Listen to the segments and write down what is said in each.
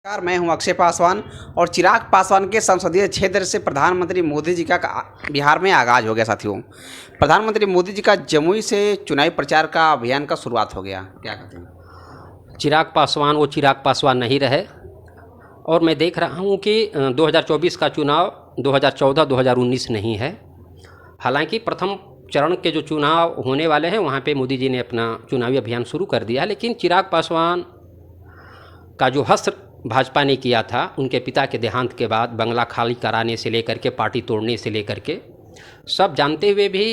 नमस्कार, मैं हूं अक्षय पासवान और चिराग पासवान के संसदीय क्षेत्र से प्रधानमंत्री मोदी जी का बिहार में आगाज़ हो गया। साथियों, प्रधानमंत्री मोदी जी का जमुई से चुनावी प्रचार का अभियान का शुरुआत हो गया। क्या कहते हैं? चिराग पासवान वो चिराग पासवान नहीं रहे और मैं देख रहा हूं कि 2024 का चुनाव 2014-2019 नहीं है। हालांकि प्रथम चरण के जो चुनाव होने वाले हैं वहां पे मोदी जी ने अपना चुनावी अभियान शुरू कर दिया है, लेकिन चिराग पासवान का जो हस्त भाजपा ने किया था उनके पिता के देहांत के बाद, बंगला खाली कराने से लेकर के पार्टी तोड़ने से लेकर के, सब जानते हुए भी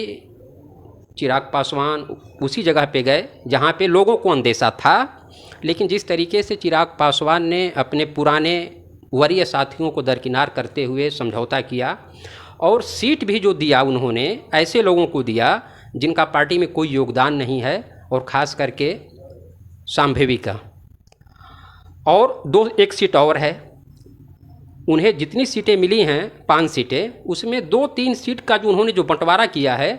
चिराग पासवान उसी जगह पे गए जहाँ पे लोगों को अंदेशा था। लेकिन जिस तरीके से चिराग पासवान ने अपने पुराने वरीय साथियों को दरकिनार करते हुए समझौता किया और सीट भी जो दिया उन्होंने ऐसे लोगों को दिया जिनका पार्टी में कोई योगदान नहीं है, और ख़ास करके सांभवी का, और एक सीट और है। उन्हें जितनी सीटें मिली हैं 5 सीटें, उसमें 2-3 सीट का जो उन्होंने जो बंटवारा किया है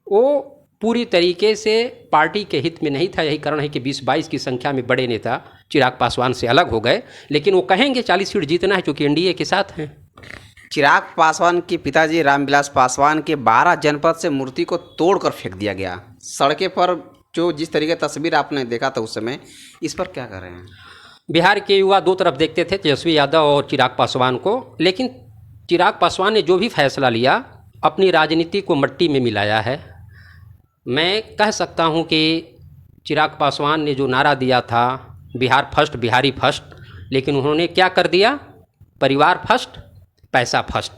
वो पूरी तरीके से पार्टी के हित में नहीं था। यही कारण है कि 20-22 की संख्या में बड़े नेता चिराग पासवान से अलग हो गए। लेकिन वो कहेंगे 40 सीट जीतना है क्योंकि एनडीए के साथ हैं। चिराग पासवान के पिताजी रामविलास पासवान के 12 जनपद से मूर्ति को तोड़कर फेंक दिया गया। सड़कें पर जो जिस तरीके की तस्वीर आपने देखा था उस समय, इस पर क्या कर रहे हैं? बिहार के युवा दो तरफ देखते थे, तेजस्वी यादव और चिराग पासवान को। लेकिन चिराग पासवान ने जो भी फैसला लिया अपनी राजनीति को मट्टी में मिलाया है। मैं कह सकता हूं कि चिराग पासवान ने जो नारा दिया था बिहार फर्स्ट, बिहारी फर्स्ट, लेकिन उन्होंने क्या कर दिया? परिवार फर्स्ट, पैसा फर्स्ट।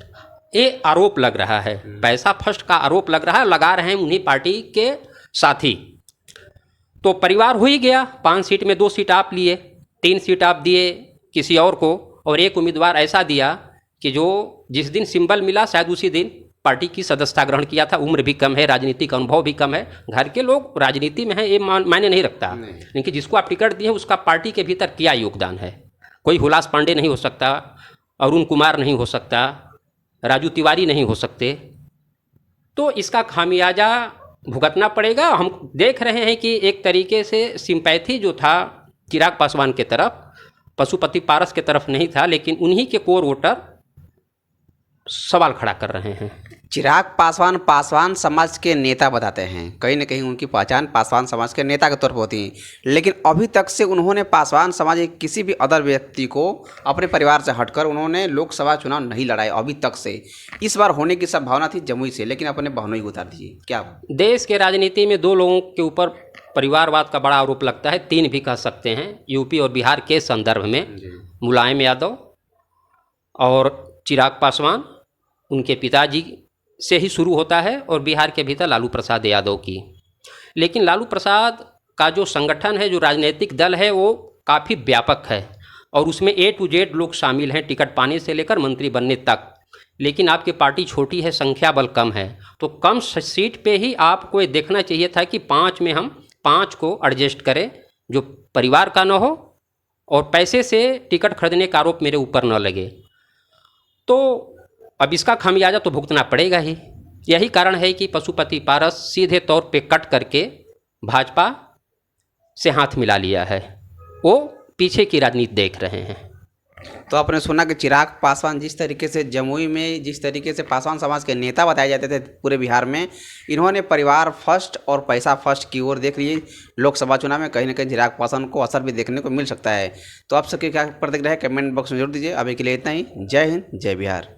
ये आरोप लग रहा है, पैसा फर्स्ट का आरोप लग रहा है, लगा रहे हैं उन्हीं पार्टी के साथी। तो परिवार हो ही गया। 5 सीट में 2 सीट आप लिए, 3 सीट आप दिए किसी और को, और एक उम्मीदवार ऐसा दिया कि जो जिस दिन सिंबल मिला शायद उसी दिन पार्टी की सदस्यता ग्रहण किया था। उम्र भी कम है, राजनीतिक अनुभव भी कम है, घर के लोग राजनीति में हैं ये मायने नहीं रखता। लेकिन जिसको आप टिकट दिए उसका पार्टी के भीतर क्या योगदान है? कोई हुलास पांडे नहीं हो सकता, अरुण कुमार नहीं हो सकता, राजू तिवारी नहीं हो सकते। तो इसका खामियाजा भुगतना पड़ेगा। हम देख रहे हैं कि एक तरीके से सिंपैथी जो था चिराग पासवान के तरफ, पशुपति पारस के तरफ नहीं था, लेकिन उन्हीं के कोर वोटर सवाल खड़ा कर रहे हैं। चिराग पासवान पासवान समाज के नेता बताते हैं। कहीं ना कहीं उनकी पहचान पासवान समाज के नेता के तौर पर होती है, लेकिन अभी तक से उन्होंने पासवान समाज के किसी भी अदर व्यक्ति को अपने परिवार से हटकर उन्होंने लोकसभा चुनाव नहीं लड़ाए अभी तक से। इस बार होने की संभावना थी जमुई से, लेकिन अपने बहनों ही उतार दीजिए। क्या देश के राजनीति में 2 लोगों के ऊपर परिवारवाद का बड़ा आरोप लगता है, 3 भी कह सकते हैं, यूपी और बिहार के संदर्भ में। मुलायम यादव और चिराग पासवान, उनके पिताजी से ही शुरू होता है, और बिहार के भीतर लालू प्रसाद यादव की। लेकिन लालू प्रसाद का जो संगठन है, जो राजनीतिक दल है, वो काफ़ी व्यापक है और उसमें A to Z लोग शामिल हैं, टिकट पाने से लेकर मंत्री बनने तक। लेकिन आपकी पार्टी छोटी है, संख्या बल कम है, तो कम सीट पे ही आपको ये देखना चाहिए था कि 5 में हम 5 को एडजस्ट करें जो परिवार का न हो और पैसे से टिकट खरीदने का आरोप मेरे ऊपर न लगे। तो अब इसका खामियाजा तो भुगतना पड़ेगा ही। यही कारण है कि पशुपति पारस सीधे तौर पे कट करके भाजपा से हाथ मिला लिया है। वो पीछे की राजनीति देख रहे हैं। तो आपने सुना कि चिराग पासवान जिस तरीके से जमुई में जिस तरीके से पासवान समाज के नेता बताए जाते थे पूरे बिहार में, इन्होंने परिवार फर्स्ट और पैसा फर्स्ट की ओर देख लिए। लोकसभा चुनाव में कहीं ना कहीं चिराग पासवान को असर भी देखने को मिल सकता है। तो आप सबकी क्या प्रतिक्रिया है कमेंट बॉक्स में जरूर दीजिए। अभी के लिए इतना ही। जय हिंद, जय बिहार।